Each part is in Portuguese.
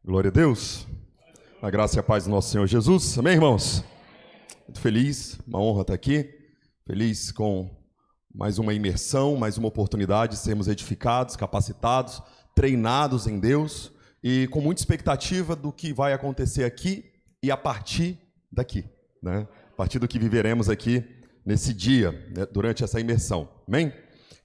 Glória a Deus. A graça e a paz do nosso Senhor Jesus. Amém, irmãos? Muito feliz, uma honra estar aqui. Feliz com mais uma imersão, mais uma oportunidade de sermos edificados, capacitados, treinados em Deus e com muita expectativa do que vai acontecer aqui e a partir daqui, né? A partir do que viveremos aqui nesse dia, né? Durante essa imersão. Amém?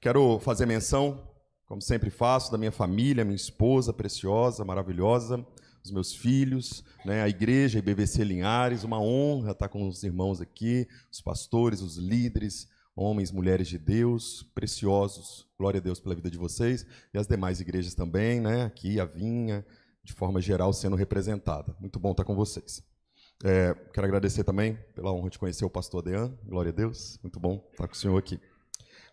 Quero fazer menção, como sempre faço, da minha família, minha esposa preciosa, maravilhosa, os meus filhos, né, a igreja IBVC Linhares. Uma honra estar com os irmãos aqui, os pastores, os líderes, homens, mulheres de Deus, preciosos. Glória a Deus pela vida de vocês e as demais igrejas também, né, aqui a Vinha, de forma geral, sendo representada. Muito bom estar com vocês. Quero agradecer também pela honra de conhecer o pastor Dean. Glória a Deus, muito bom estar com o senhor aqui.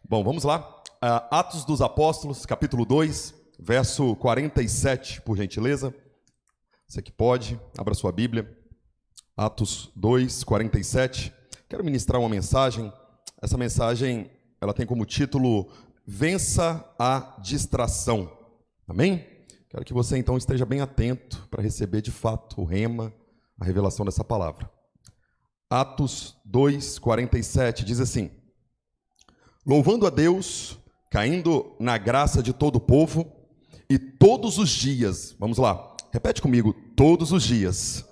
Bom, vamos lá. Atos dos Apóstolos, capítulo 2, verso 47, por gentileza. Você que pode, abra sua Bíblia. Atos 2, 47. Quero ministrar uma mensagem. Essa mensagem, ela tem como título Vença a Distração. Amém? Quero que você então esteja bem atento para receber de fato o rema, a revelação dessa palavra. Atos 2, 47 diz assim: louvando a Deus, caindo na graça de todo o povo, e todos os dias, vamos lá, repete comigo, todos os dias,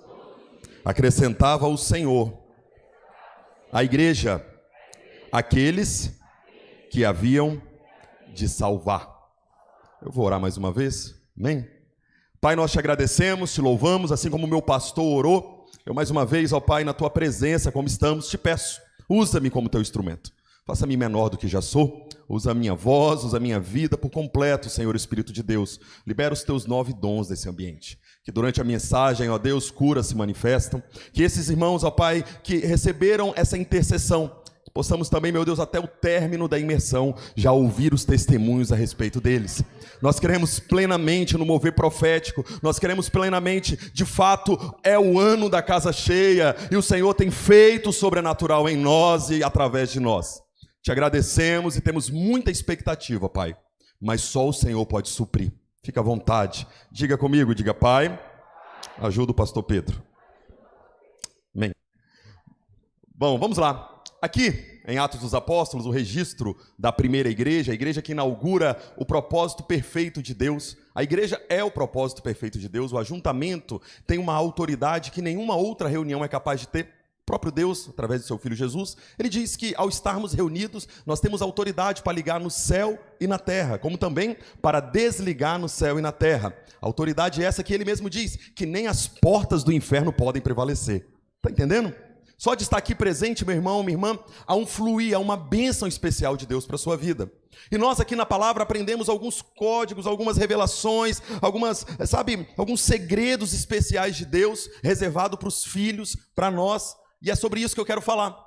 acrescentava o Senhor à igreja aqueles que haviam de salvar. Eu vou orar mais uma vez, amém? Pai, nós te agradecemos, te louvamos, assim como o meu pastor orou. Eu mais uma vez, ó Pai, na tua presença, como estamos, te peço, usa-me como teu instrumento. Faça-me menor do que já sou, usa a minha voz, usa a minha vida por completo, Senhor Espírito de Deus. Libera os teus 9 dons desse ambiente. Que durante a mensagem, ó Deus, curas se manifestam. Que esses irmãos, ó Pai, que receberam essa intercessão, possamos também, meu Deus, até o término da imersão, já ouvir os testemunhos a respeito deles. Nós queremos plenamente no mover profético, nós queremos plenamente, de fato, é o ano da casa cheia, e o Senhor tem feito o sobrenatural em nós e através de nós. Te agradecemos e temos muita expectativa, Pai, mas só o Senhor pode suprir. Fica à vontade. Diga comigo, diga, Pai, ajuda o pastor Pedro. Amém. Bom, vamos lá. Aqui, em Atos dos Apóstolos, o registro da primeira igreja, a igreja que inaugura o propósito perfeito de Deus. A igreja é o propósito perfeito de Deus. O ajuntamento tem uma autoridade que nenhuma outra reunião é capaz de ter. O próprio Deus, através do seu Filho Jesus, ele diz que ao estarmos reunidos, nós temos autoridade para ligar no céu e na terra, como também para desligar no céu e na terra. Autoridade essa que ele mesmo diz, que nem as portas do inferno podem prevalecer. Está entendendo? Só de estar aqui presente, meu irmão, minha irmã, há um fluir, há uma bênção especial de Deus para a sua vida. E nós aqui na palavra aprendemos alguns códigos, algumas revelações, alguns segredos especiais de Deus, reservado para os filhos, para nós. E é sobre isso que eu quero falar.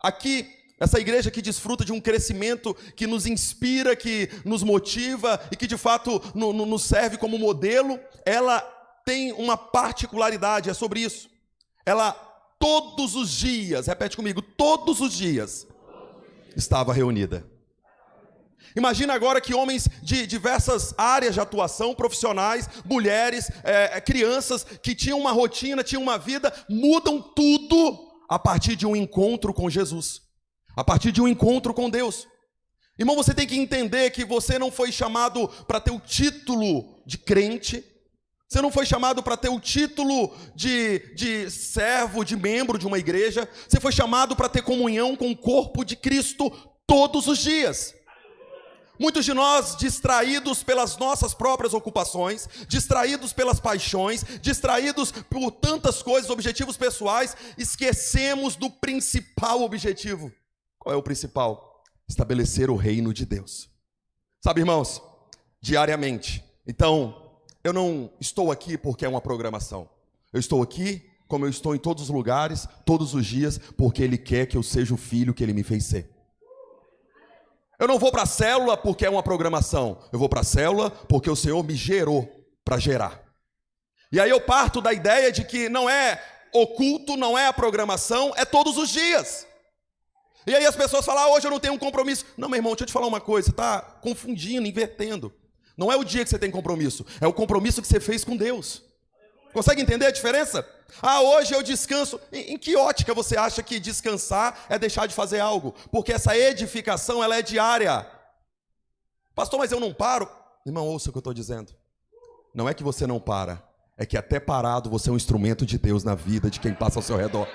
Aqui, essa igreja que desfruta de um crescimento que nos inspira, que nos motiva e que de fato nos serve como modelo, ela tem uma particularidade, é sobre isso. Ela todos os dias, repete comigo, todos os dias, estava reunida. Imagina agora que homens de diversas áreas de atuação, profissionais, mulheres, crianças, que tinham uma rotina, tinham uma vida, mudam tudo a partir de um encontro com Jesus, a partir de um encontro com Deus. Irmão, você tem que entender que você não foi chamado para ter o título de crente, você não foi chamado para ter o título de servo, de membro de uma igreja. Você foi chamado para ter comunhão com o corpo de Cristo todos os dias. Muitos de nós, distraídos pelas nossas próprias ocupações, distraídos pelas paixões, distraídos por tantas coisas, objetivos pessoais, esquecemos do principal objetivo. Qual é o principal? Estabelecer o reino de Deus. Sabe, irmãos, diariamente. Então, eu não estou aqui porque é uma programação. Eu estou aqui, como eu estou em todos os lugares, todos os dias, porque Ele quer que eu seja o filho que Ele me fez ser. Eu não vou para a célula porque é uma programação. Eu vou para a célula porque o Senhor me gerou para gerar. E aí eu parto da ideia de que não é o culto, não é a programação, é todos os dias. E aí as pessoas falam, hoje eu não tenho um compromisso. Não, meu irmão, deixa eu te falar uma coisa, você está confundindo, invertendo. Não é o dia que você tem compromisso, é o compromisso que você fez com Deus. Consegue entender a diferença? Ah, hoje eu descanso. Em que ótica você acha que descansar é deixar de fazer algo? Porque essa edificação, ela é diária. Pastor, mas eu não paro. Irmão, ouça o que eu estou dizendo. Não é que você não para, é que até parado você é um instrumento de Deus na vida de quem passa ao seu redor.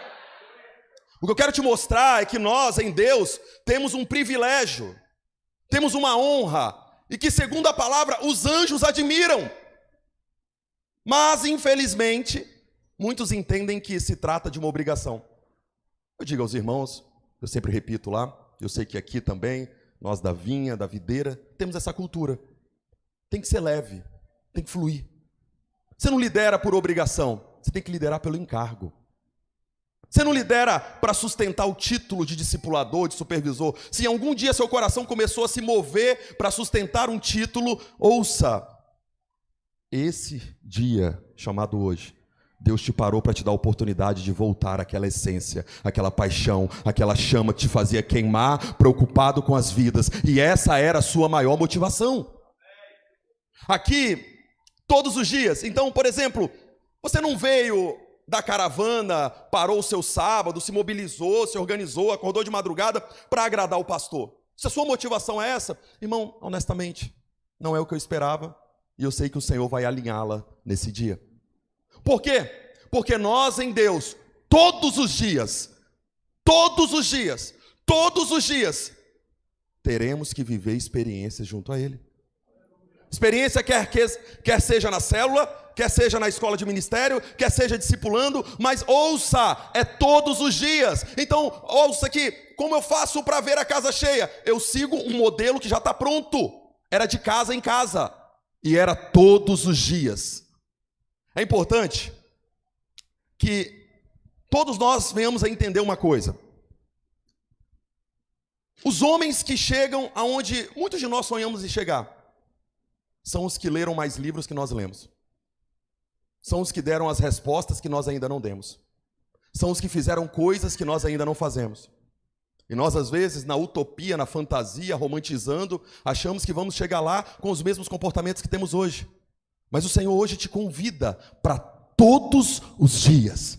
O que eu quero te mostrar é que nós, em Deus, temos um privilégio, temos uma honra, e que, segundo a palavra, os anjos admiram. Mas, infelizmente, muitos entendem que se trata de uma obrigação. Eu digo aos irmãos, eu sempre repito lá, eu sei que aqui também, nós da vinha, da videira, temos essa cultura. Tem que ser leve, tem que fluir. Você não lidera por obrigação, você tem que liderar pelo encargo. Você não lidera para sustentar o título de discipulador, de supervisor. Se em algum dia seu coração começou a se mover para sustentar um título, ouça. Esse dia, chamado hoje, Deus te parou para te dar a oportunidade de voltar àquela essência, àquela paixão, àquela chama que te fazia queimar, preocupado com as vidas. E essa era a sua maior motivação. Aqui, todos os dias. Então, por exemplo, você não veio da caravana, parou o seu sábado, se mobilizou, se organizou, acordou de madrugada para agradar o pastor. Se a sua motivação é essa, irmão, honestamente, não é o que eu esperava, e eu sei que o Senhor vai alinhá-la nesse dia. Por quê? Porque nós em Deus, todos os dias, teremos que viver experiências junto a Ele. Experiência quer seja na célula, quer seja na escola de ministério, quer seja discipulando, mas ouça, é todos os dias. Então, ouça aqui, como eu faço para ver a casa cheia? Eu sigo um modelo que já está pronto. Era de casa em casa, e era todos os dias. É importante que todos nós venhamos a entender uma coisa. Os homens que chegam aonde muitos de nós sonhamos em chegar, são os que leram mais livros que nós lemos. São os que deram as respostas que nós ainda não demos. São os que fizeram coisas que nós ainda não fazemos. E nós, às vezes, na utopia, na fantasia, romantizando, achamos que vamos chegar lá com os mesmos comportamentos que temos hoje. Mas o Senhor hoje te convida para todos os dias,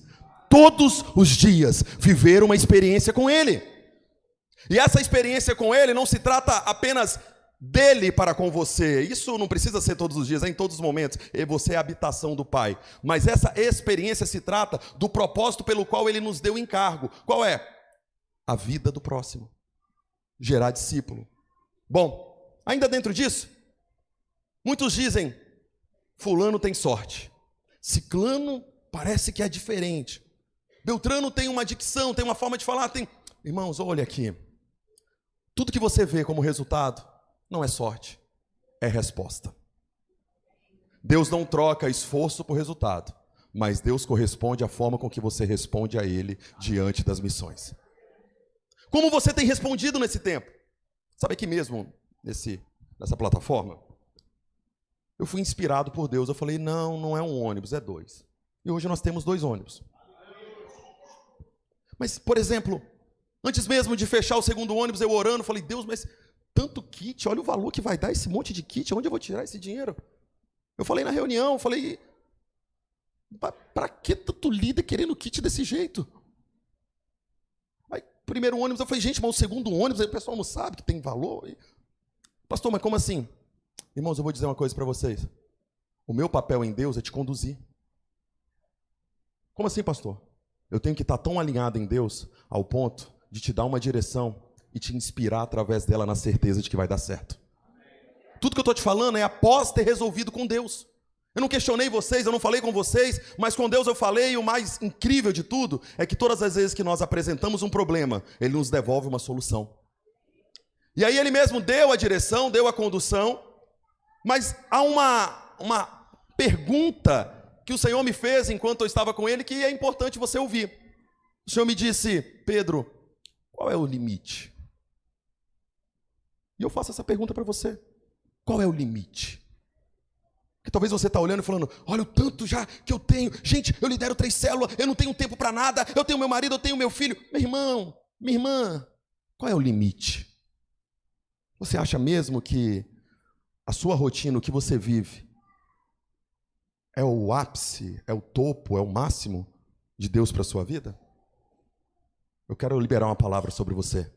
viver uma experiência com Ele. E essa experiência com Ele não se trata apenas dele para com você. Isso não precisa ser todos os dias, é em todos os momentos. E você é a habitação do Pai. Mas essa experiência se trata do propósito pelo qual Ele nos deu encargo. Qual é? A vida do próximo. Gerar discípulo. Bom, ainda dentro disso, muitos dizem, fulano tem sorte. Ciclano parece que é diferente. Beltrano tem uma dicção, tem uma forma de falar. Irmãos, olha aqui. Tudo que você vê como resultado não é sorte, é resposta. Deus não troca esforço por resultado, mas Deus corresponde à forma com que você responde a Ele diante das missões. Como você tem respondido nesse tempo? Sabe aqui mesmo, nessa plataforma, eu fui inspirado por Deus. Eu falei, não é um ônibus, é 2. E hoje nós temos 2 ônibus. Mas, por exemplo, antes mesmo de fechar o segundo ônibus, eu orando, falei, Deus, mas tanto kit, olha o valor que vai dar esse monte de kit, onde eu vou tirar esse dinheiro? Eu falei na reunião, falei, para que tanto líder querendo kit desse jeito? Aí, primeiro ônibus, eu falei, gente, mas o segundo ônibus, aí o pessoal não sabe que tem valor. Pastor, mas como assim? Irmãos, eu vou dizer uma coisa para vocês. O meu papel em Deus é te conduzir. Como assim, pastor? Eu tenho que estar tão alinhado em Deus, ao ponto de te dar uma direção e te inspirar através dela na certeza de que vai dar certo. Tudo que eu estou te falando é após ter resolvido com Deus. Eu não questionei vocês, eu não falei com vocês, mas com Deus eu falei, e o mais incrível de tudo é que todas as vezes que nós apresentamos um problema, Ele nos devolve uma solução. E aí Ele mesmo deu a direção, deu a condução, mas há uma pergunta que o Senhor me fez enquanto eu estava com Ele, que é importante você ouvir. O Senhor me disse, Pedro, qual é o limite? E eu faço essa pergunta para você. Qual é o limite? Porque talvez você está olhando e falando, olha o tanto já que eu tenho. Gente, eu lidero 3 células, eu não tenho tempo para nada. Eu tenho meu marido, eu tenho meu filho. Meu irmão, minha irmã, qual é o limite? Você acha mesmo que a sua rotina, o que você vive, é o ápice, é o topo, é o máximo de Deus para a sua vida? Eu quero liberar uma palavra sobre você.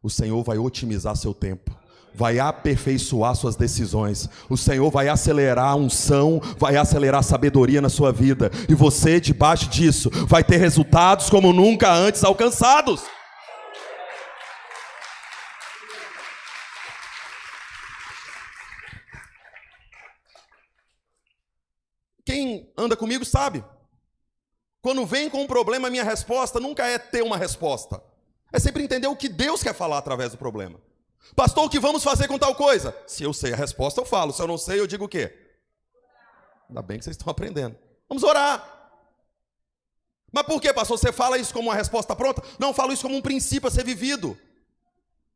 O Senhor vai otimizar seu tempo, vai aperfeiçoar suas decisões. O Senhor vai acelerar a unção, vai acelerar a sabedoria na sua vida. E você, debaixo disso, vai ter resultados como nunca antes alcançados. Quem anda comigo sabe. Quando vem com um problema, a minha resposta nunca é ter uma resposta. É sempre entender o que Deus quer falar através do problema. Pastor, o que vamos fazer com tal coisa? Se eu sei a resposta, eu falo. Se eu não sei, eu digo o quê? Ainda bem que vocês estão aprendendo. Vamos orar. Mas por quê, pastor? Você fala isso como uma resposta pronta? Não, eu falo isso como um princípio a ser vivido.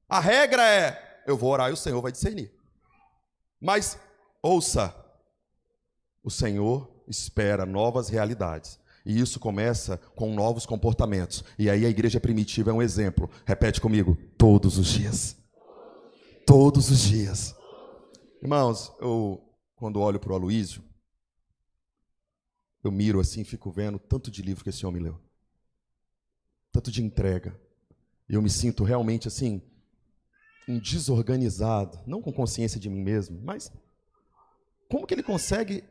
A regra é, eu vou orar e o Senhor vai discernir. Mas, ouça, o Senhor espera novas realidades. E isso começa com novos comportamentos. E aí a igreja primitiva é um exemplo. Repete comigo, todos os dias. Todos os dias. Irmãos, eu quando olho para o Aloísio, eu miro assim, fico vendo tanto de livro que esse homem leu. Tanto de entrega. E eu me sinto realmente assim, um desorganizado. Não com consciência de mim mesmo, mas como que ele consegue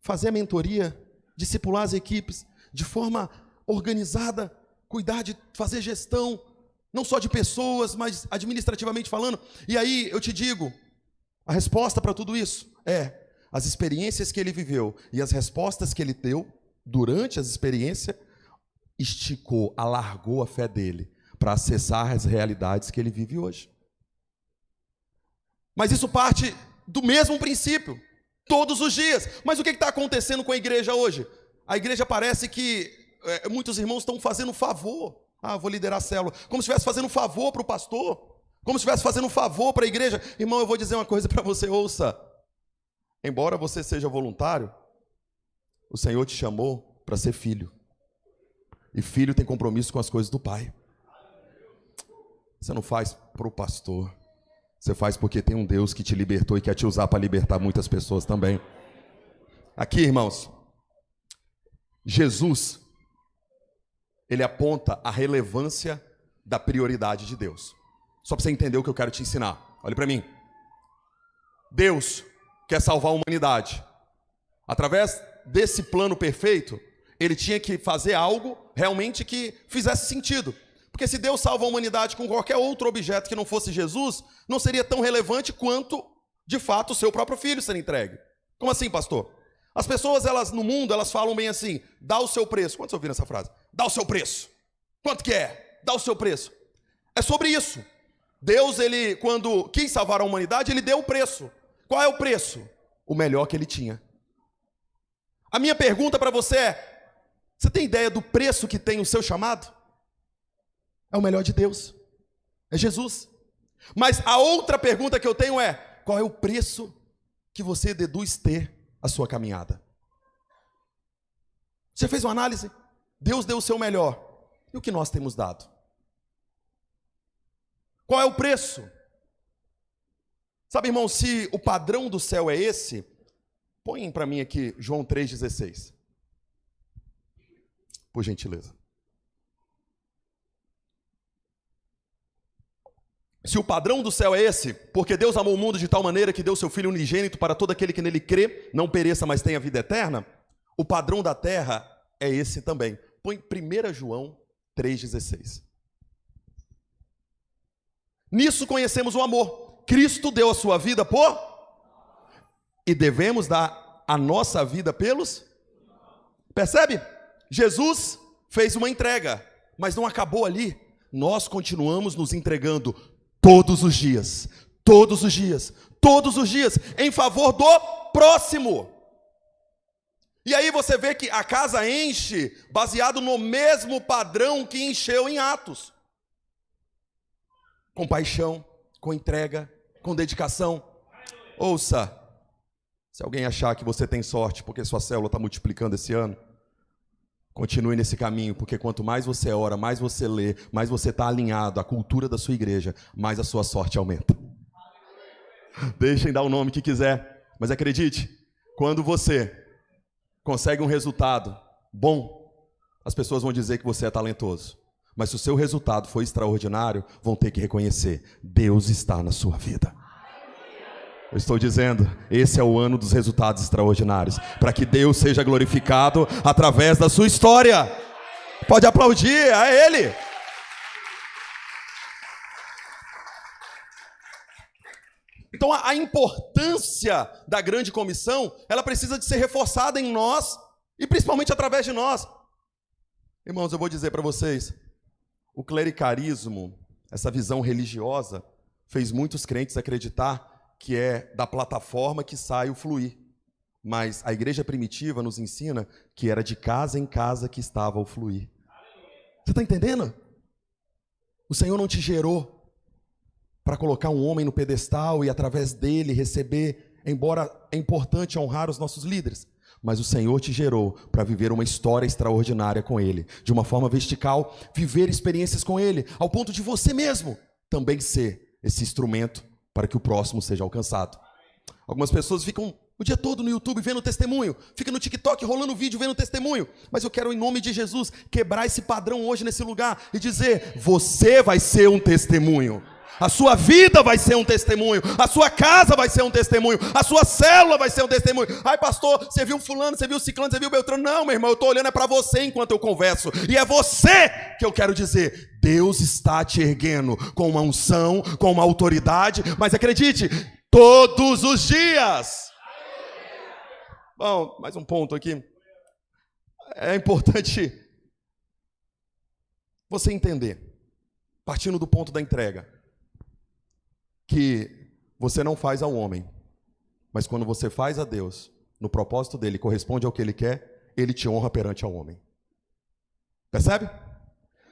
fazer a mentoria, discipular as equipes de forma organizada, cuidar de fazer gestão, não só de pessoas, mas administrativamente falando. E aí eu te digo, a resposta para tudo isso é as experiências que ele viveu e as respostas que ele deu durante as experiências, esticou, alargou a fé dele para acessar as realidades que ele vive hoje. Mas isso parte do mesmo princípio, todos os dias. Mas o que está acontecendo com a igreja hoje? A igreja parece que muitos irmãos estão fazendo favor. Vou liderar a célula. Como se estivesse fazendo favor para o pastor. Como se estivesse fazendo favor para a igreja. Irmão, eu vou dizer uma coisa para você, ouça. Embora você seja voluntário, o Senhor te chamou para ser filho. E filho tem compromisso com as coisas do Pai. Você não faz para o pastor. Você faz porque tem um Deus que te libertou e quer te usar para libertar muitas pessoas também. Aqui, irmãos, Jesus, ele aponta a relevância da prioridade de Deus. Só para você entender o que eu quero te ensinar. Olhe para mim. Deus quer salvar a humanidade. Através desse plano perfeito, ele tinha que fazer algo realmente que fizesse sentido. Porque se Deus salva a humanidade com qualquer outro objeto que não fosse Jesus, não seria tão relevante quanto, de fato, o seu próprio filho ser entregue. Como assim, pastor? As pessoas, no mundo, elas falam bem assim, dá o seu preço. Quantos ouviram essa frase? Dá o seu preço. Quanto que é? Dá o seu preço. É sobre isso. Deus, ele, quando quis salvar a humanidade, ele deu o preço. Qual é o preço? O melhor que ele tinha. A minha pergunta para você é, você tem ideia do preço que tem o seu chamado? É o melhor de Deus. É Jesus. Mas a outra pergunta que eu tenho é, qual é o preço que você deduz ter a sua caminhada? Você fez uma análise? Deus deu o seu melhor. E o que nós temos dado? Qual é o preço? Sabe, irmão, se o padrão do céu é esse, põe para mim aqui João 3,16. Por gentileza. Se o padrão do céu é esse, porque Deus amou o mundo de tal maneira que deu seu Filho unigênito para todo aquele que nele crê, não pereça, mas tenha vida eterna, o padrão da terra é esse também. Põe 1 João 3,16. Nisso conhecemos o amor. Cristo deu a sua vida por... E devemos dar a nossa vida pelos... Percebe? Jesus fez uma entrega, mas não acabou ali. Nós continuamos nos entregando todos os dias, todos os dias, todos os dias, em favor do próximo. E aí você vê que a casa enche baseado no mesmo padrão que encheu em Atos. Com paixão, com entrega, com dedicação. Ouça, se alguém achar que você tem sorte porque sua célula está multiplicando esse ano, continue nesse caminho, porque quanto mais você ora, mais você lê, mais você está alinhado à cultura da sua igreja, mais a sua sorte aumenta. Deixem dar o nome que quiser, mas acredite, quando você consegue um resultado bom, as pessoas vão dizer que você é talentoso. Mas se o seu resultado for extraordinário, vão ter que reconhecer: Deus está na sua vida. Eu estou dizendo, esse é o ano dos resultados extraordinários, para que Deus seja glorificado através da sua história. Pode aplaudir a Ele. Então a importância da grande comissão, ela precisa de ser reforçada em nós, e principalmente através de nós. Irmãos, eu vou dizer para vocês, o clericarismo, essa visão religiosa, fez muitos crentes acreditar que é da plataforma que sai o fluir. Mas a igreja primitiva nos ensina que era de casa em casa que estava o fluir. Você está entendendo? O Senhor não te gerou para colocar um homem no pedestal e através dele receber, embora é importante honrar os nossos líderes, mas o Senhor te gerou para viver uma história extraordinária com Ele, de uma forma vertical, viver experiências com Ele, ao ponto de você mesmo também ser esse instrumento para que o próximo seja alcançado. Algumas pessoas ficam o dia todo no YouTube vendo testemunho, fica no TikTok rolando vídeo vendo testemunho, mas eu quero, em nome de Jesus, quebrar esse padrão hoje nesse lugar e dizer: você vai ser um testemunho. A sua vida vai ser um testemunho, a sua casa vai ser um testemunho, a sua célula vai ser um testemunho. Ai, pastor, você viu fulano, você viu ciclano, você viu Beltrano? Não, meu irmão, eu estou olhando para você enquanto eu converso, e é você que eu quero dizer: Deus está te erguendo com uma unção, com uma autoridade, mas acredite, todos os dias. Bom, mais um ponto aqui. É importante você entender, partindo do ponto da entrega, que você não faz ao homem, mas quando você faz a Deus, no propósito dele, corresponde ao que ele quer, ele te honra perante ao homem. Percebe?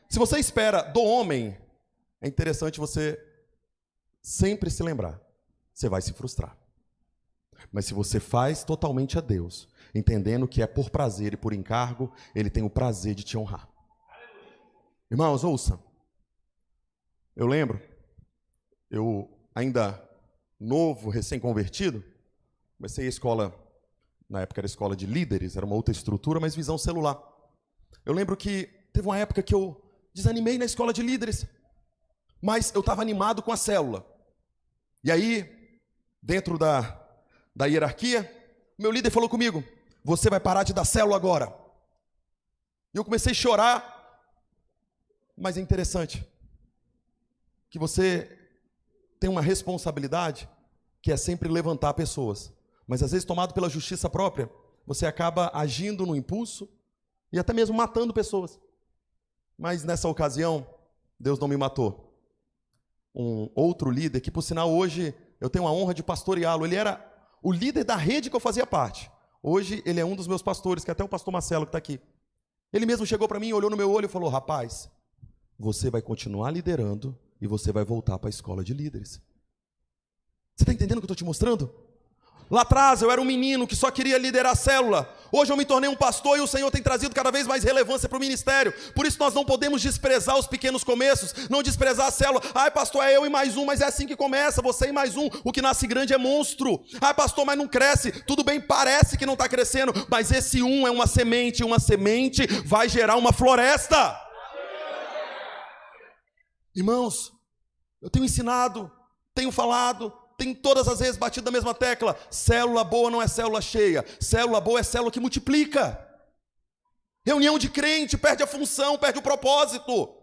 Se você espera do homem, é interessante você sempre se lembrar, você vai se frustrar. Mas se você faz totalmente a Deus, entendendo que é por prazer e por encargo, Ele tem o prazer de te honrar. Irmãos, ouça. Eu lembro, eu ainda novo, recém-convertido, comecei a escola, na época era escola de líderes, era uma outra estrutura, mas visão celular. Eu lembro que teve uma época que eu desanimei na escola de líderes, mas eu estava animado com a célula. E aí, dentro da hierarquia, meu líder falou comigo: você vai parar de dar célula agora. E eu comecei a chorar. Mas é interessante que você tem uma responsabilidade que é sempre levantar pessoas. Mas às vezes, tomado pela justiça própria, você acaba agindo no impulso e até mesmo matando pessoas. Mas nessa ocasião, Deus não me matou. Um outro líder, que por sinal hoje eu tenho a honra de pastoreá-lo, ele era o líder da rede que eu fazia parte. Hoje ele é um dos meus pastores, que é até o pastor Marcelo que está aqui. Ele mesmo chegou para mim, olhou no meu olho e falou: rapaz, você vai continuar liderando e você vai voltar para a escola de líderes. Você está entendendo o que eu estou te mostrando? Lá atrás eu era um menino que só queria liderar a célula. Hoje eu me tornei um pastor e o Senhor tem trazido cada vez mais relevância para o ministério. Por isso nós não podemos desprezar os pequenos começos, não desprezar a célula. Ai, pastor, é eu e mais um, mas é assim que começa, você e mais um. O que nasce grande é monstro. Ai, pastor, mas não cresce. Tudo bem, parece que não está crescendo, mas esse um é uma semente vai gerar uma floresta. Irmãos, eu tenho ensinado, tenho falado, tenho todas as vezes batido na mesma tecla: célula boa não é célula cheia, célula boa é célula que multiplica. Reunião de crente perde a função, perde o propósito.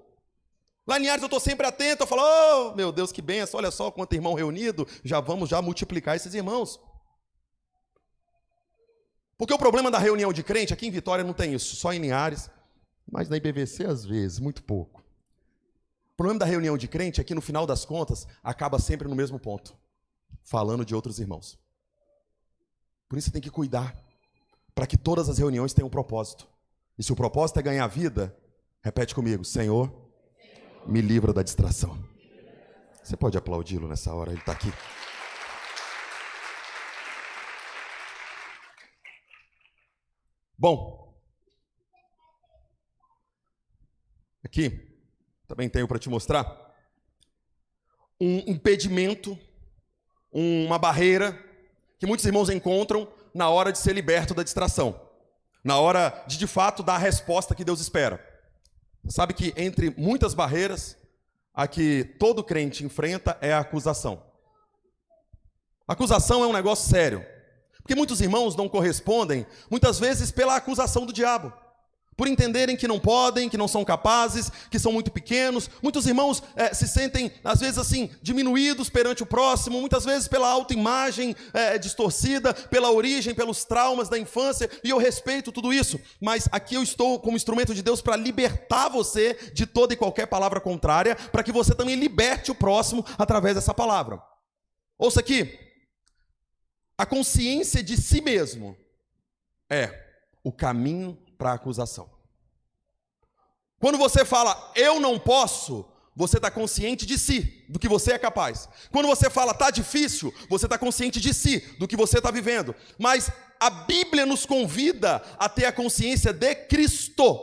Lá em Ares eu estou sempre atento, eu falo: oh meu Deus, que benção, olha só quanto irmão reunido, vamos multiplicar esses irmãos. Porque o problema da reunião de crente, aqui em Vitória não tem isso, só em Linhares, mas na IBVC às vezes, muito pouco. O problema da reunião de crente é que no final das contas, acaba sempre no mesmo ponto: falando de outros irmãos. Por isso você tem que cuidar, para que todas as reuniões tenham um propósito. E se o propósito é ganhar vida, repete comigo: Senhor, me livra da distração. Você pode aplaudi-lo nessa hora, ele está aqui. Bom, aqui também tenho para te mostrar um impedimento, uma barreira que muitos irmãos encontram na hora de ser liberto da distração. na hora de fato, dar a resposta que Deus espera. Sabe que entre muitas barreiras, a que todo crente enfrenta é a acusação. A acusação é um negócio sério, porque muitos irmãos não correspondem, muitas vezes, pela acusação do diabo. Por entenderem que não podem, que não são capazes, que são muito pequenos. Muitos irmãos se sentem, às vezes assim, diminuídos perante o próximo, muitas vezes pela autoimagem distorcida, pela origem, pelos traumas da infância, e eu respeito tudo isso. Mas aqui eu estou como instrumento de Deus para libertar você de toda e qualquer palavra contrária, para que você também liberte o próximo através dessa palavra. Ouça aqui, a consciência de si mesmo é o caminho para a acusação. Quando você fala, eu não posso, você está consciente de si, do que você é capaz. Quando você fala, está difícil, você está consciente de si, do que você está vivendo. Mas a Bíblia nos convida a ter a consciência de Cristo.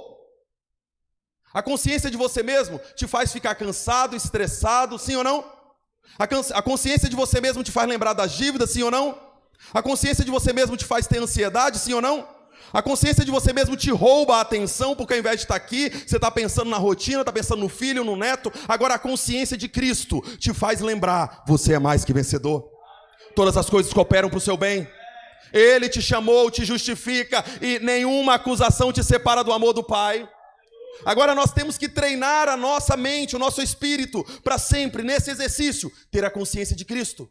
A consciência de você mesmo te faz ficar cansado, estressado, sim ou não? A consciência de você mesmo te faz lembrar das dívidas, sim ou não? A consciência de você mesmo te faz ter ansiedade, sim ou não? A consciência de você mesmo te rouba a atenção, porque ao invés de estar aqui, você está pensando na rotina, está pensando no filho, no neto. Agora a consciência de Cristo te faz lembrar, você é mais que vencedor. Todas as coisas cooperam para o seu bem. Ele te chamou, te justifica, e nenhuma acusação te separa do amor do Pai. Agora nós temos que treinar a nossa mente, o nosso espírito, para sempre, nesse exercício, ter a consciência de Cristo.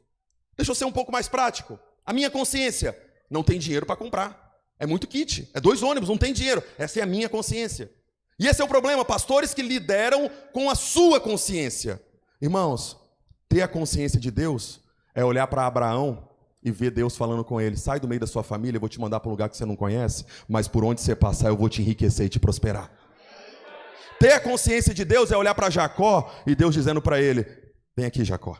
Deixa eu ser um pouco mais prático. A minha consciência não tem dinheiro para comprar. É muito kit, é 2 ônibus, não tem dinheiro. Essa é a minha consciência. E esse é o problema, pastores que lideram com a sua consciência. Irmãos, ter a consciência de Deus é olhar para Abraão e ver Deus falando com ele, sai do meio da sua família, eu vou te mandar para um lugar que você não conhece, mas por onde você passar eu vou te enriquecer e te prosperar. Ter a consciência de Deus é olhar para Jacó e Deus dizendo para ele, vem aqui Jacó,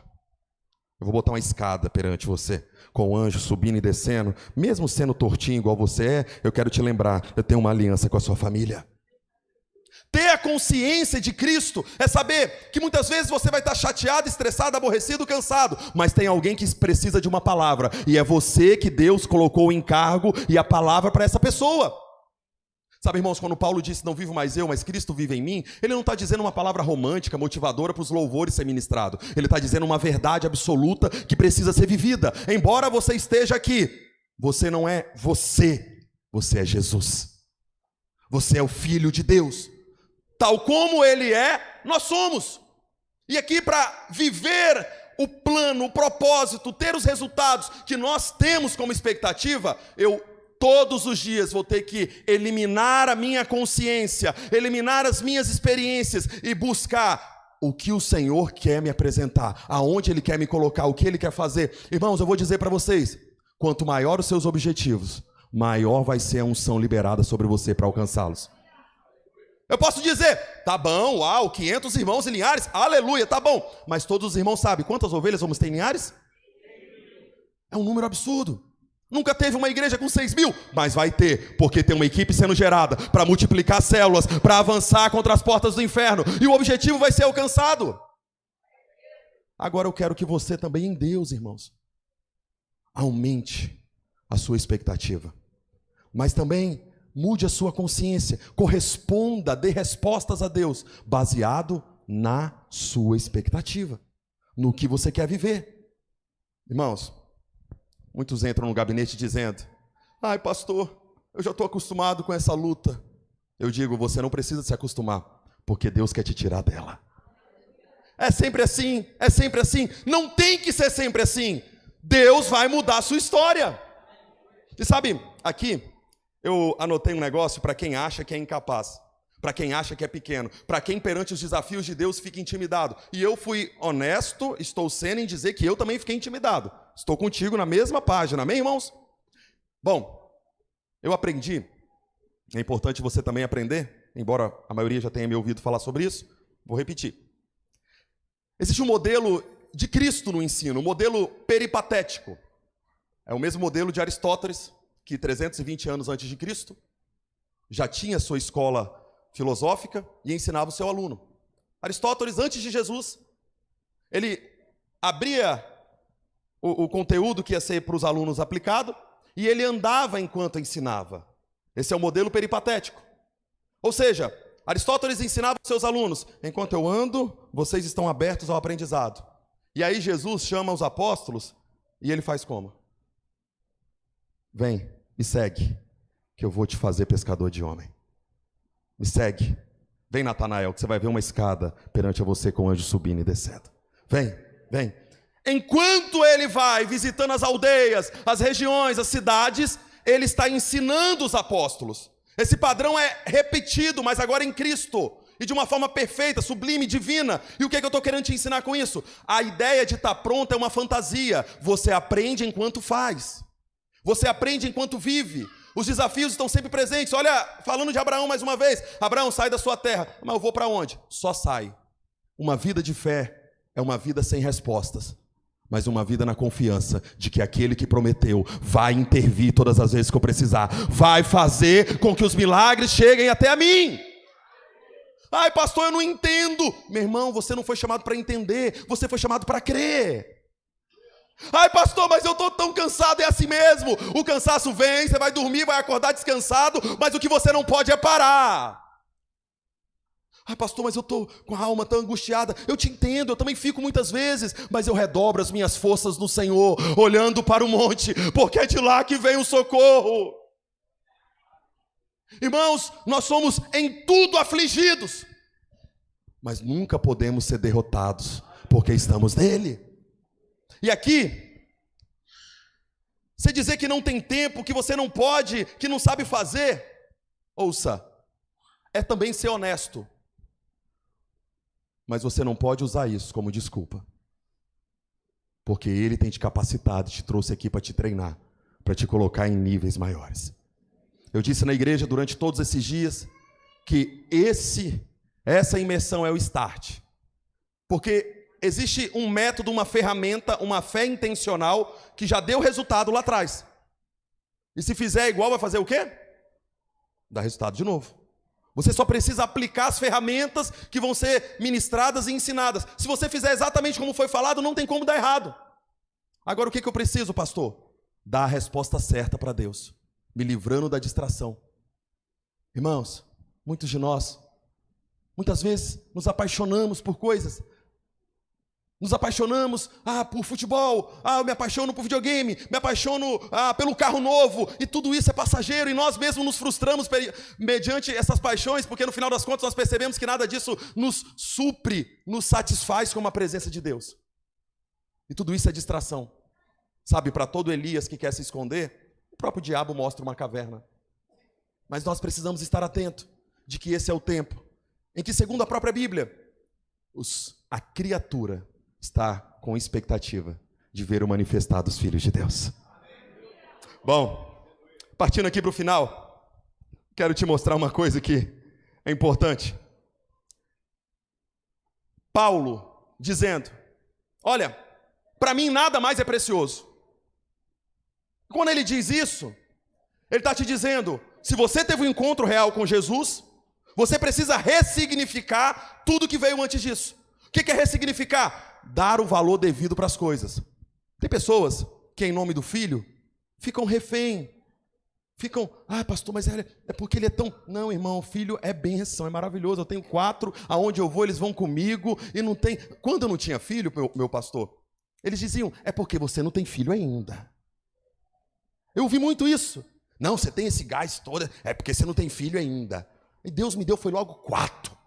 eu vou botar uma escada perante você, com o anjo subindo e descendo, mesmo sendo tortinho igual você é, eu quero te lembrar, eu tenho uma aliança com a sua família. Ter a consciência de Cristo é saber que muitas vezes você vai estar chateado, estressado, aborrecido, cansado, mas tem alguém que precisa de uma palavra, e é você que Deus colocou o encargo e a palavra para essa pessoa. Sabe, irmãos, quando Paulo disse, não vivo mais eu, mas Cristo vive em mim, ele não está dizendo uma palavra romântica, motivadora para os louvores ser ministrado. Ele está dizendo uma verdade absoluta que precisa ser vivida. Embora você esteja aqui, você não é você, você é Jesus. Você é o Filho de Deus. Tal como Ele é, nós somos. E aqui para viver o plano, o propósito, ter os resultados que nós temos como expectativa, todos os dias vou ter que eliminar a minha consciência, eliminar as minhas experiências e buscar o que o Senhor quer me apresentar, aonde Ele quer me colocar, o que Ele quer fazer. Irmãos, eu vou dizer para vocês, quanto maior os seus objetivos, maior vai ser a unção liberada sobre você para alcançá-los. Eu posso dizer, tá bom, uau, 500 irmãos em Linhares, aleluia, tá bom. Mas todos os irmãos sabem quantas ovelhas vamos ter em Linhares? É um número absurdo. Nunca teve uma igreja com 6.000, mas vai ter, porque tem uma equipe sendo gerada para multiplicar células, para avançar contra as portas do inferno, e o objetivo vai ser alcançado. Agora eu quero que você também em Deus, irmãos, aumente a sua expectativa, mas também mude a sua consciência, corresponda, dê respostas a Deus, baseado na sua expectativa, no que você quer viver. Irmãos, muitos entram no gabinete dizendo, ai pastor, eu já estou acostumado com essa luta. Eu digo, você não precisa se acostumar, porque Deus quer te tirar dela. É sempre assim, é sempre assim. Não tem que ser sempre assim. Deus vai mudar a sua história. E sabe, aqui eu anotei um negócio para quem acha que é incapaz, para quem acha que é pequeno, para quem perante os desafios de Deus fica intimidado. E eu fui honesto, estou sendo em dizer que eu também fiquei intimidado. Estou contigo na mesma página, amém, irmãos? Bom, eu aprendi, é importante você também aprender, embora a maioria já tenha me ouvido falar sobre isso, vou repetir. Existe um modelo de Cristo no ensino, um modelo peripatético. É o mesmo modelo de Aristóteles, que 320 anos antes de Cristo, já tinha sua escola filosófica e ensinava o seu aluno. Aristóteles, antes de Jesus, ele abria o conteúdo que ia ser para os alunos aplicado, e ele andava enquanto ensinava. Esse é o modelo peripatético. Ou seja, Aristóteles ensinava aos seus alunos: enquanto eu ando, vocês estão abertos ao aprendizado. E aí Jesus chama os apóstolos e ele faz como? Vem, me segue, que eu vou te fazer pescador de homem. Me segue. Vem, Natanael, que você vai ver uma escada perante a você com o anjo subindo e descendo. Vem, vem. Enquanto ele vai visitando as aldeias, as regiões, as cidades, ele está ensinando os apóstolos. Esse padrão é repetido, mas agora em Cristo. E de uma forma perfeita, sublime, divina. E o que é que eu estou querendo te ensinar com isso? A ideia de estar pronto é uma fantasia. Você aprende enquanto faz. Você aprende enquanto vive. Os desafios estão sempre presentes. Olha, falando de Abraão mais uma vez. Abraão, sai da sua terra. Mas eu vou para onde? Só sai. Uma vida de fé é uma vida sem respostas, mas uma vida na confiança de que aquele que prometeu vai intervir todas as vezes que eu precisar. Vai fazer com que os milagres cheguem até a mim. Ai, pastor, eu não entendo. Meu irmão, você não foi chamado para entender. Você foi chamado para crer. Ai, pastor, mas eu estou tão cansado, é assim mesmo. O cansaço vem, você vai dormir, vai acordar descansado, mas o que você não pode é parar. Ai, pastor, mas eu estou com a alma tão angustiada. Eu te entendo, eu também fico muitas vezes, mas eu redobro as minhas forças no Senhor, olhando para o monte, porque é de lá que vem o socorro. Irmãos, nós somos em tudo afligidos, mas nunca podemos ser derrotados, porque estamos nele. E aqui, você dizer que não tem tempo, que você não pode, que não sabe fazer, ouça, é também ser honesto. Mas você não pode usar isso como desculpa, porque Ele tem te capacitado, te trouxe aqui para te treinar, para te colocar em níveis maiores. Eu disse na igreja durante todos esses dias que essa imersão é o start, porque existe um método, uma ferramenta, uma fé intencional que já deu resultado lá atrás. E se fizer igual, vai fazer o quê? Dá resultado de novo. Você só precisa aplicar as ferramentas que vão ser ministradas e ensinadas. Se você fizer exatamente como foi falado, não tem como dar errado. Agora, o que eu preciso, pastor? Dar a resposta certa para Deus, me livrando da distração. Irmãos, muitos de nós, muitas vezes, nos apaixonamos por coisas. Nos apaixonamos por futebol, eu me apaixono por videogame, me apaixono pelo carro novo, e tudo isso é passageiro, e nós mesmos nos frustramos mediante essas paixões, porque no final das contas nós percebemos que nada disso nos supre, nos satisfaz como a presença de Deus. E tudo isso é distração. Sabe, para todo Elias que quer se esconder, o próprio diabo mostra uma caverna. Mas nós precisamos estar atentos de que esse é o tempo em que, segundo a própria Bíblia, a criatura está com expectativa de ver o manifestar dos filhos de Deus. Bom, partindo aqui para o final, quero te mostrar uma coisa que é importante. Paulo dizendo: olha, para mim nada mais é precioso. Quando ele diz isso, ele está te dizendo: se você teve um encontro real com Jesus, você precisa ressignificar tudo que veio antes disso. O que é ressignificar? Dar o valor devido para as coisas. Tem pessoas que, em nome do filho, ficam refém. Ficam, pastor, mas é porque ele é tão... Não, irmão, filho é bênção, é maravilhoso. Eu tenho 4, aonde eu vou eles vão comigo. E não tem... Quando eu não tinha filho, meu pastor, eles diziam: é porque você não tem filho ainda. Eu ouvi muito isso. Não, você tem esse gás todo, é porque você não tem filho ainda. E Deus me deu, foi logo 4.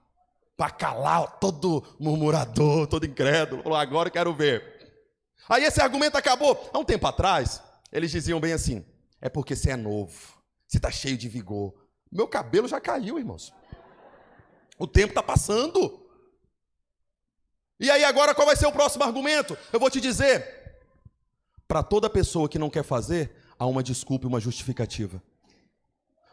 Para calar todo murmurador, todo incrédulo. Falou: agora eu quero ver. Aí esse argumento acabou. Há um tempo atrás, eles diziam bem assim: é porque você é novo, você está cheio de vigor. Meu cabelo já caiu, irmãos. O tempo está passando. E aí agora qual vai ser o próximo argumento? Eu vou te dizer: para toda pessoa que não quer fazer, há uma desculpa e uma justificativa.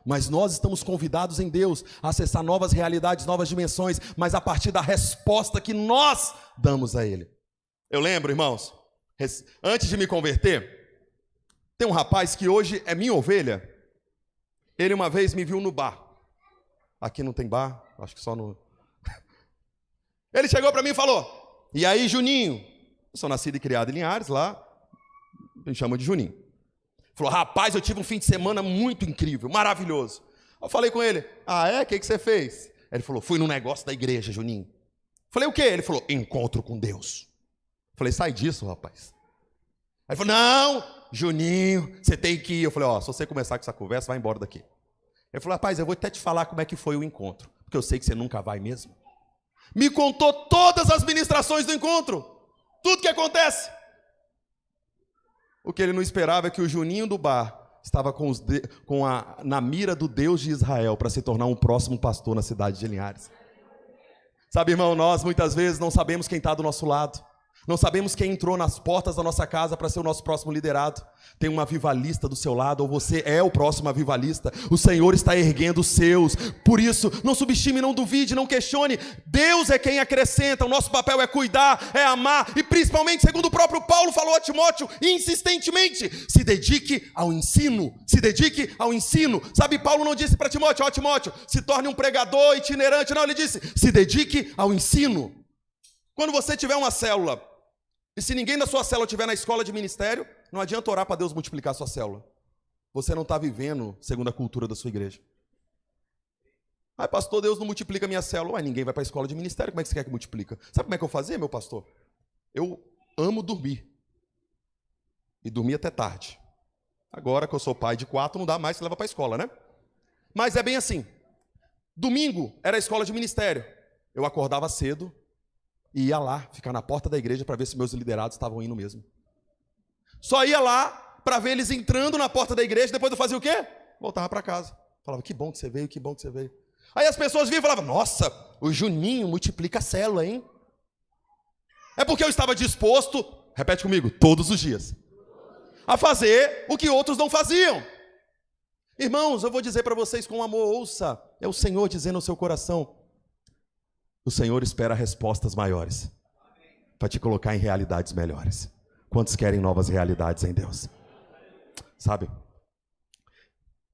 Mas nós estamos convidados em Deus a acessar novas realidades, novas dimensões, mas a partir da resposta que nós damos a Ele. Eu lembro, irmãos, antes de me converter, tem um rapaz que hoje é minha ovelha. Ele uma vez me viu no bar. Aqui não tem bar, acho que só no... Ele chegou para mim e falou: e aí, Juninho? Eu sou nascido e criado em Linhares, lá me chama de Juninho. Falou, rapaz, eu tive um fim de semana muito incrível, maravilhoso. Eu falei com ele, o que você fez? Ele falou, fui num negócio da igreja, Juninho. Falei, o quê? Ele falou, encontro com Deus. Falei, sai disso, rapaz. Aí ele falou, não, Juninho, você tem que ir. Eu falei, se você começar com essa conversa, vai embora daqui. Ele falou, rapaz, eu vou até te falar como é que foi o encontro, porque eu sei que você nunca vai mesmo. Me contou todas as ministrações do encontro, tudo que acontece. O que ele não esperava é que o Juninho do bar estava na mira do Deus de Israel para se tornar um próximo pastor na cidade de Linhares. Sabe, irmão, nós muitas vezes não sabemos quem está do nosso lado. Não sabemos quem entrou nas portas da nossa casa para ser o nosso próximo liderado. Tem um avivalista do seu lado, ou você é o próximo avivalista. O Senhor está erguendo os seus. Por isso, não subestime, não duvide, não questione. Deus é quem acrescenta. O nosso papel é cuidar, é amar. E principalmente, segundo o próprio Paulo falou a Timóteo, insistentemente, se dedique ao ensino. Se dedique ao ensino. Sabe, Paulo não disse para Timóteo, Timóteo, se torne um pregador itinerante. Não, ele disse, se dedique ao ensino. Quando você tiver uma célula, e se ninguém da sua célula estiver na escola de ministério, não adianta orar para Deus multiplicar a sua célula. Você não está vivendo segundo a cultura da sua igreja. Pastor, Deus não multiplica a minha célula. Ninguém vai para a escola de ministério, como é que você quer que multiplica? Sabe como é que eu fazia, meu pastor? Eu amo dormir. E dormir até tarde. Agora que eu sou pai de 4, não dá mais, que leva para a escola, né? Mas é bem assim. Domingo era a escola de ministério. Eu acordava cedo, e ia lá, ficar na porta da igreja para ver se meus liderados estavam indo mesmo. Só ia lá para ver eles entrando na porta da igreja, depois eu fazia o quê? Voltava para casa. Falava, que bom que você veio, que bom que você veio. Aí as pessoas vinham e falavam, nossa, o Juninho multiplica a célula, hein? É porque eu estava disposto, repete comigo, todos os dias, a fazer o que outros não faziam. Irmãos, eu vou dizer para vocês com amor, ouça, é o Senhor dizendo no seu coração, o Senhor espera respostas maiores para te colocar em realidades melhores. Quantos querem novas realidades em Deus? Sabe?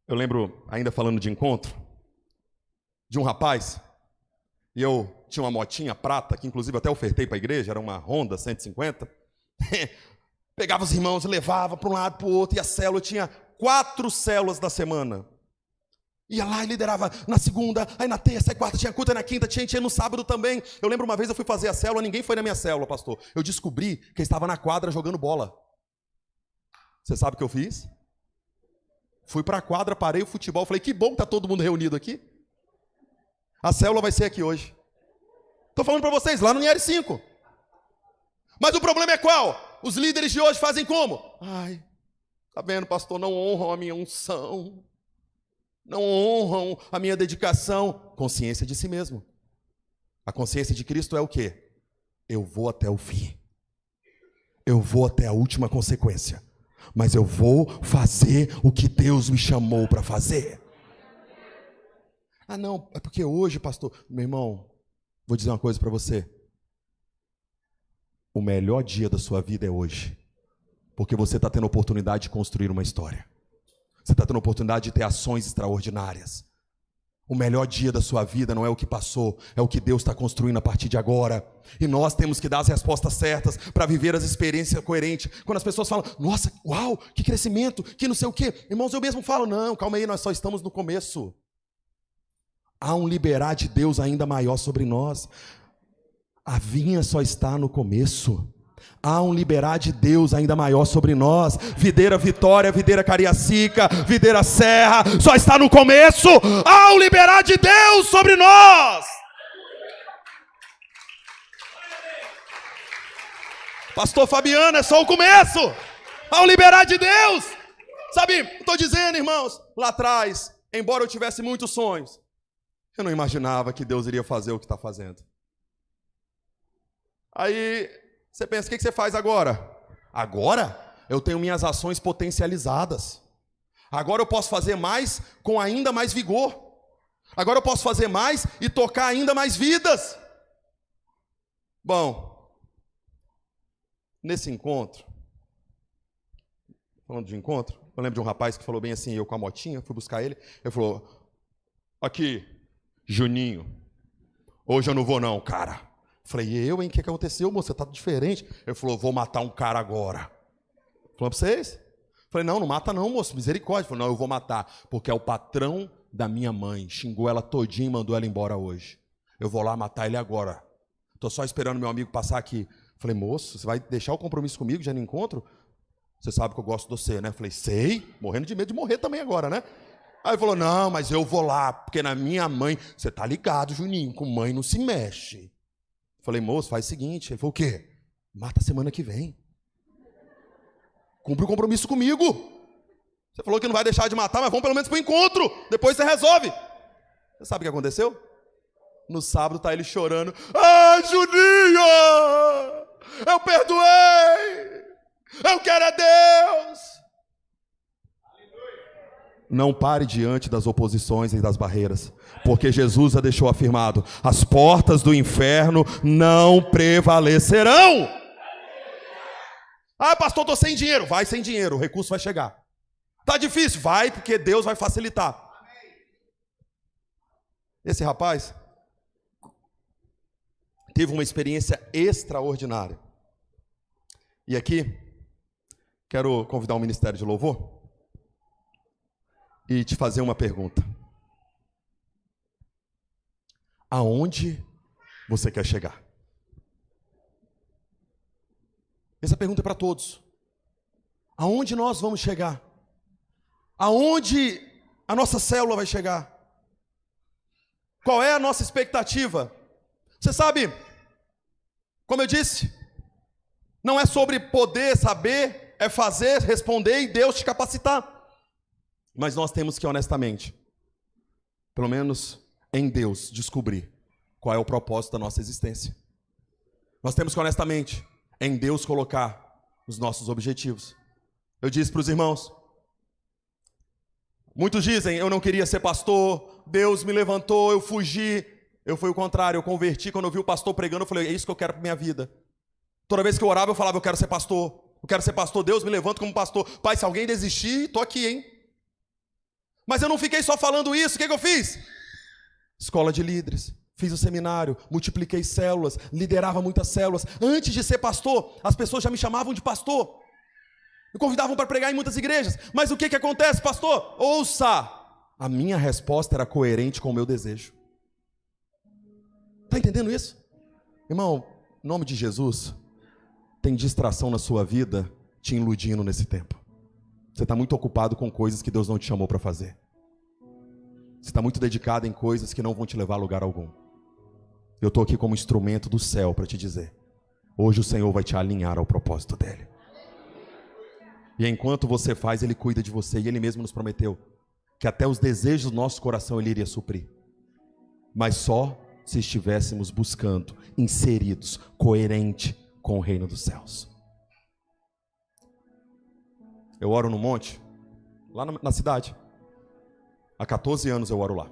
Eu lembro, ainda falando de encontro, de um rapaz, e eu tinha uma motinha prata, que inclusive até ofertei para a igreja, era uma Honda 150. Pegava os irmãos, levava para um lado, para o outro, e a célula tinha 4 células da semana. Ia lá e liderava na segunda, aí na terça, aí quarta, tinha culto, aí na quinta, tinha no sábado também. Eu lembro uma vez eu fui fazer a célula, ninguém foi na minha célula, pastor. Eu descobri que eu estava na quadra jogando bola. Você sabe o que eu fiz? Fui para a quadra, parei o futebol, falei, que bom que está todo mundo reunido aqui. A célula vai ser aqui hoje. Estou falando para vocês, lá no Linhares 5. Mas o problema é qual? Os líderes de hoje fazem como? Tá vendo, pastor, não honram a minha unção. Não honram a minha dedicação. Consciência de si mesmo. A consciência de Cristo é o quê? Eu vou até o fim. Eu vou até a última consequência. Mas eu vou fazer o que Deus me chamou para fazer. Não, é porque hoje, pastor... Meu irmão, vou dizer uma coisa para você. O melhor dia da sua vida é hoje. Porque você está tendo a oportunidade de construir uma história. Você está tendo a oportunidade de ter ações extraordinárias. O melhor dia da sua vida não é o que passou, é o que Deus está construindo a partir de agora. E nós temos que dar as respostas certas para viver as experiências coerentes. Quando as pessoas falam, nossa, uau, que crescimento, que não sei o quê. Irmãos, eu mesmo falo, não, calma aí, nós só estamos no começo. Há um liberar de Deus ainda maior sobre nós. A vinha só está no começo. Há um liberar de Deus ainda maior sobre nós. Videira Vitória, Videira Cariacica, Videira Serra, só está no começo. Há um liberar de Deus sobre nós. Pastor Fabiano, é só o começo. Há um liberar de Deus. Sabe, estou dizendo, irmãos, lá atrás, embora eu tivesse muitos sonhos, eu não imaginava que Deus iria fazer o que está fazendo. Aí... você pensa, o que você faz agora? Agora eu tenho minhas ações potencializadas. Agora eu posso fazer mais com ainda mais vigor. Agora eu posso fazer mais e tocar ainda mais vidas. Bom, nesse encontro, falando de encontro, eu lembro de um rapaz que falou bem assim, eu com a motinha, fui buscar ele, ele falou, aqui, Juninho, hoje eu não vou não, cara. Falei, eu, hein? O que aconteceu, moço? Você tá diferente. Ele falou, vou matar um cara agora. Falando para vocês? Falei, não, não mata não, moço, misericórdia. Falei, não, eu vou matar, porque é o patrão da minha mãe. Xingou ela todinha e mandou ela embora hoje. Eu vou lá matar ele agora. Estou só esperando meu amigo passar aqui. Falei, moço, você vai deixar o compromisso comigo, já no encontro? Você sabe que eu gosto de você, né? Falei, sei, morrendo de medo de morrer também agora, né? Aí ele falou, não, mas eu vou lá, porque na minha mãe... Você tá ligado, Juninho, com mãe não se mexe. Falei, moço, faz o seguinte. Ele falou, o quê? Mata semana que vem. Cumpre o compromisso comigo. Você falou que não vai deixar de matar, mas vamos pelo menos pro encontro. Depois você resolve. Você sabe o que aconteceu? No sábado tá ele chorando. Ah, Juninho! Eu perdoei! Eu quero é Deus! Não pare diante das oposições e das barreiras, porque Jesus já deixou afirmado: as portas do inferno não prevalecerão. Ah, pastor, estou sem dinheiro. Vai sem dinheiro, o recurso vai chegar. Tá difícil? Vai, porque Deus vai facilitar. Esse rapaz teve uma experiência extraordinária. E aqui, quero convidar o Ministério de Louvor e te fazer uma pergunta. Aonde você quer chegar? Essa pergunta é para todos. Aonde nós vamos chegar? Aonde a nossa célula vai chegar? Qual é a nossa expectativa? Você sabe, como eu disse, não é sobre poder, saber, é fazer, responder e Deus te capacitar. Mas nós temos que honestamente, pelo menos em Deus, descobrir qual é o propósito da nossa existência. Nós temos que honestamente em Deus colocar os nossos objetivos. Eu disse para os irmãos, muitos dizem, eu não queria ser pastor, Deus me levantou, eu fugi. Eu fui o contrário, eu converti, quando eu vi o pastor pregando, eu falei, é isso que eu quero para minha vida. Toda vez que eu orava, eu falava, eu quero ser pastor, Deus me levanta como pastor. Pai, se alguém desistir, estou aqui, hein? Mas eu não fiquei só falando isso, o que eu fiz? Escola de líderes, fiz o seminário, multipliquei células, liderava muitas células. Antes de ser pastor, as pessoas já me chamavam de pastor. Me convidavam para pregar em muitas igrejas. Mas o que acontece, pastor? Ouça! A minha resposta era coerente com o meu desejo. Está entendendo isso? Irmão, em nome de Jesus, tem distração na sua vida te iludindo nesse tempo. Você está muito ocupado com coisas que Deus não te chamou para fazer. Você está muito dedicado em coisas que não vão te levar a lugar algum. Eu estou aqui como instrumento do céu para te dizer, hoje o Senhor vai te alinhar ao propósito dEle. E enquanto você faz, Ele cuida de você. E Ele mesmo nos prometeu que até os desejos do nosso coração Ele iria suprir. Mas só se estivéssemos buscando, inseridos, coerente com o reino dos céus. Eu oro no monte, lá na cidade. Há 14 anos eu oro lá.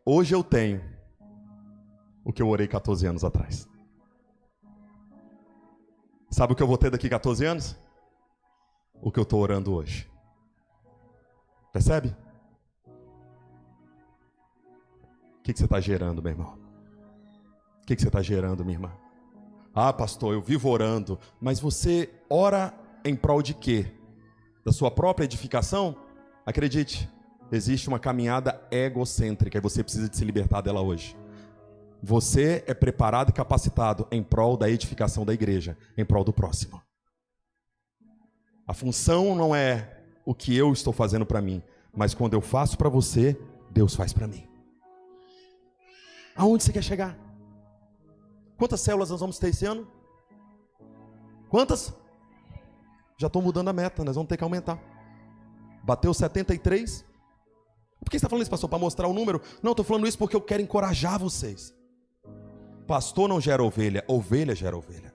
Hoje eu tenho o que eu orei 14 anos atrás. Sabe o que eu vou ter daqui 14 anos? O que eu estou orando hoje. Percebe? O que você está gerando, meu irmão? O que você está gerando, minha irmã? Ah, pastor, eu vivo orando. Mas você ora em prol de quê? Da sua própria edificação? Acredite, existe uma caminhada egocêntrica e você precisa de se libertar dela hoje. Você é preparado e capacitado em prol da edificação da igreja, em prol do próximo. A função não é o que eu estou fazendo para mim, mas quando eu faço para você, Deus faz para mim. Aonde você quer chegar? Quantas células nós vamos ter esse ano? Quantas? Já estou mudando a meta, nós vamos ter que aumentar. Bateu 73. Por que você está falando isso, pastor? Para mostrar o número? Não, estou falando isso porque eu quero encorajar vocês. Pastor não gera ovelha, ovelha gera ovelha.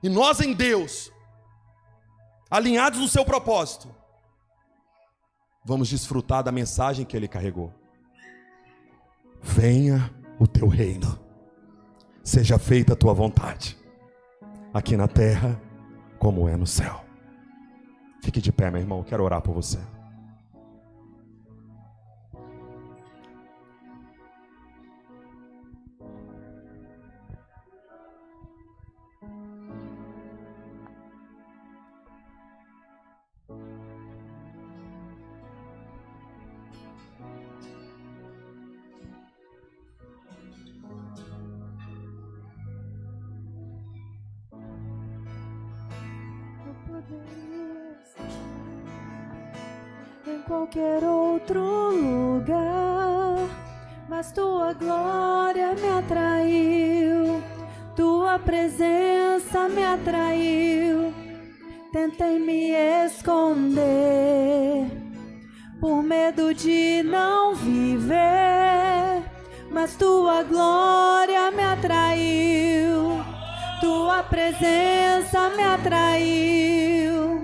E nós em Deus, alinhados no seu propósito, vamos desfrutar da mensagem que Ele carregou. Venha o teu reino, seja feita a tua vontade, aqui na terra como é no céu. Fique de pé, meu irmão, eu quero orar por você. Em qualquer outro lugar, mas tua glória me atraiu, tua presença me atraiu. Tentei me esconder por medo de não viver, mas tua glória me atraiu, tua presença me atraiu.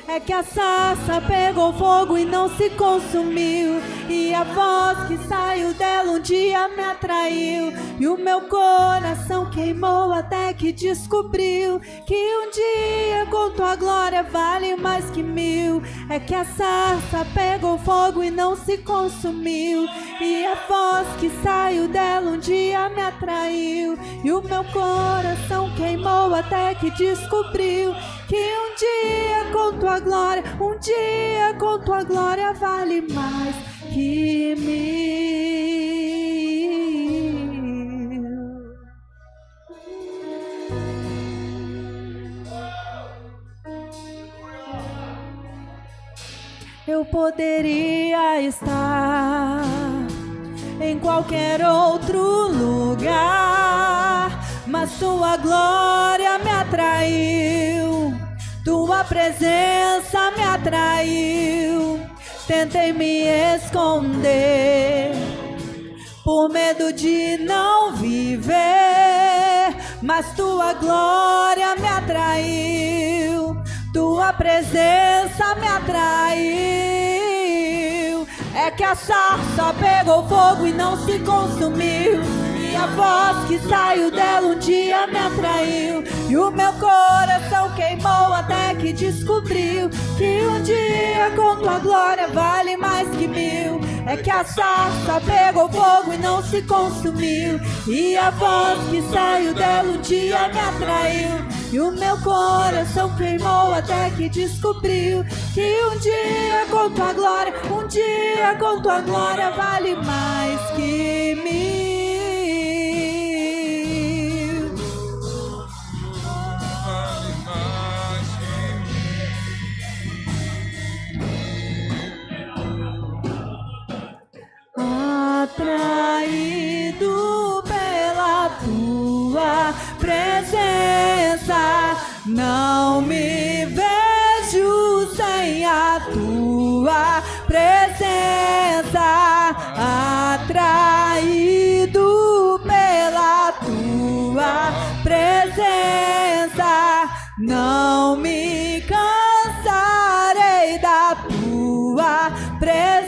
É que a sarça pegou fogo e não se consumiu, e a voz que saiu dela um dia me atraiu, e o meu coração queimou até que descobriu que um dia com tua glória vale mais que 1000. É que a sarça pegou fogo e não se consumiu, e a voz que saiu dela um dia me atraiu, e o meu coração queimou até que descobriu que um dia com tua glória, um dia com tua glória vale mais que 1000. Eu poderia estar em qualquer outro lugar, mas tua glória me atraiu, tua presença me atraiu. Tentei me esconder por medo de não viver, mas tua glória me atraiu, tua presença me atraiu. É que a sarça pegou fogo e não se consumiu, e a voz que saiu dela um dia me atraiu, e o meu coração queimou até que descobriu que um dia com tua glória vale mais que 1000. É que a sarça pegou fogo e não se consumiu, e a voz que saiu dela um dia me atraiu, e o meu coração queimou até que descobriu que um dia com tua glória, um dia com tua glória vale mais que 1000. Atraído pela tua presença, não me vejo sem a tua presença. Atraído pela tua presença, não me cansarei da tua presença.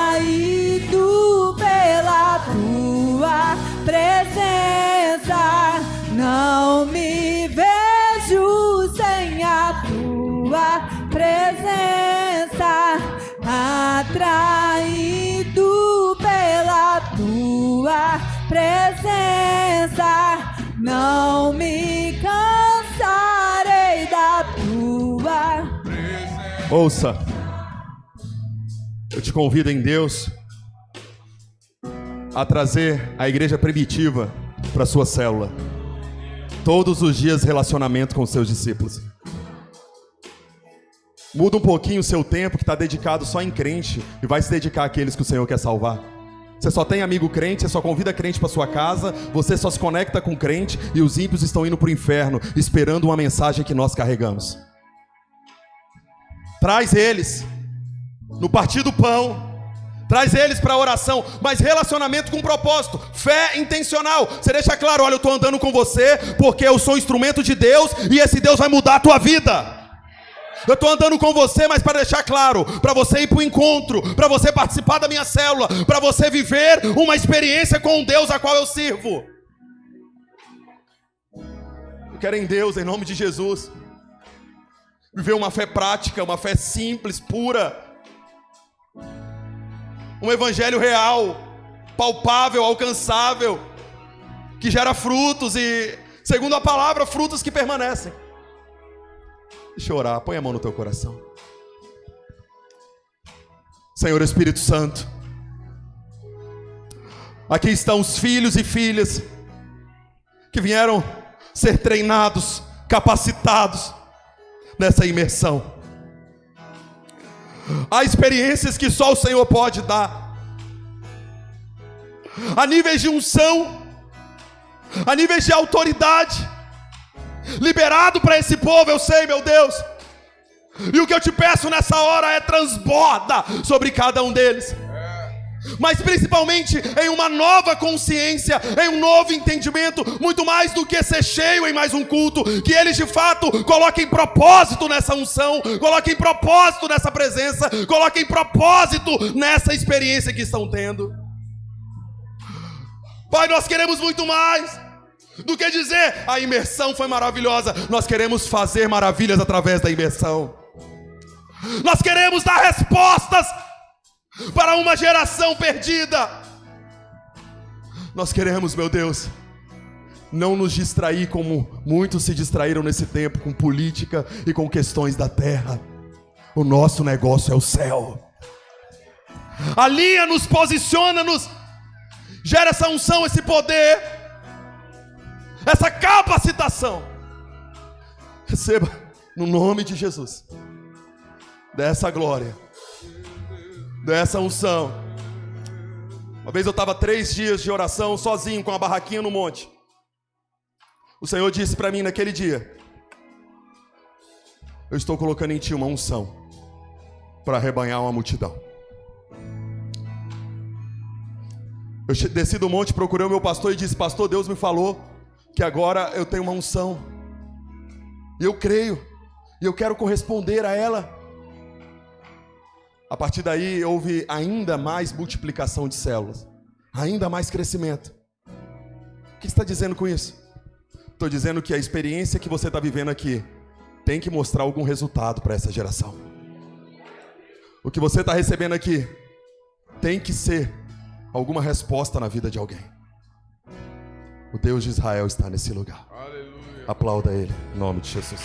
Atraído pela tua presença, não me vejo sem a tua presença. Atraído pela tua presença, não me cansarei da tua presença. Ouça, eu te convido em Deus a trazer a igreja primitiva para a sua célula. Todos os dias relacionamento com os seus discípulos. Muda um pouquinho o seu tempo que está dedicado só em crente e vai se dedicar àqueles que o Senhor quer salvar. Você só tem amigo crente, você só convida crente para sua casa, você só se conecta com crente e os ímpios estão indo para o inferno esperando uma mensagem que nós carregamos. Traz eles no partir do pão, traz eles para a oração, mas relacionamento com propósito, fé intencional. Você deixa claro, olha, eu estou andando com você porque eu sou instrumento de Deus e esse Deus vai mudar a tua vida. Eu estou andando com você, mas para deixar claro, para você ir para o encontro, para você participar da minha célula, para você viver uma experiência com o Deus a qual eu sirvo. Eu quero em Deus, em nome de Jesus, viver uma fé prática, uma fé simples, pura, um evangelho real, palpável, alcançável, que gera frutos e, segundo a palavra, frutos que permanecem. Deixa eu orar, põe a mão no teu coração. Senhor Espírito Santo, aqui estão os filhos e filhas que vieram ser treinados, capacitados nessa imersão. Há experiências que só o Senhor pode dar, a níveis de unção, a níveis de autoridade, liberado para esse povo, eu sei, meu Deus. E o que eu te peço nessa hora é transborda sobre cada um deles, mas principalmente em uma nova consciência, em um novo entendimento, muito mais do que ser cheio em mais um culto, que eles de fato coloquem propósito nessa unção, coloquem propósito nessa presença, coloquem propósito nessa experiência que estão tendo. Pai, nós queremos muito mais do que dizer a imersão foi maravilhosa. Nós queremos fazer maravilhas através da imersão. Nós queremos dar respostas para uma geração perdida. Nós queremos, meu Deus, não nos distrair como muitos se distraíram nesse tempo, com política e com questões da terra. O nosso negócio é o céu. Alinha-nos, posiciona-nos, gera essa unção, esse poder, essa capacitação. Receba no nome de Jesus dessa glória, dessa unção. Uma vez eu estava 3 dias de oração sozinho, com a barraquinha no monte. O Senhor disse para mim naquele dia: eu estou colocando em ti uma unção para arrebanhar uma multidão. Eu desci do monte, procurei o meu pastor e disse: pastor, Deus me falou que agora eu tenho uma unção, e eu creio, e eu quero corresponder a ela. A partir daí houve ainda mais multiplicação de células, ainda mais crescimento. O que está dizendo com isso? Estou dizendo que a experiência que você está vivendo aqui tem que mostrar algum resultado para essa geração. O que você está recebendo aqui tem que ser alguma resposta na vida de alguém. O Deus de Israel está nesse lugar. Aleluia. Aplauda Ele, em nome de Jesus.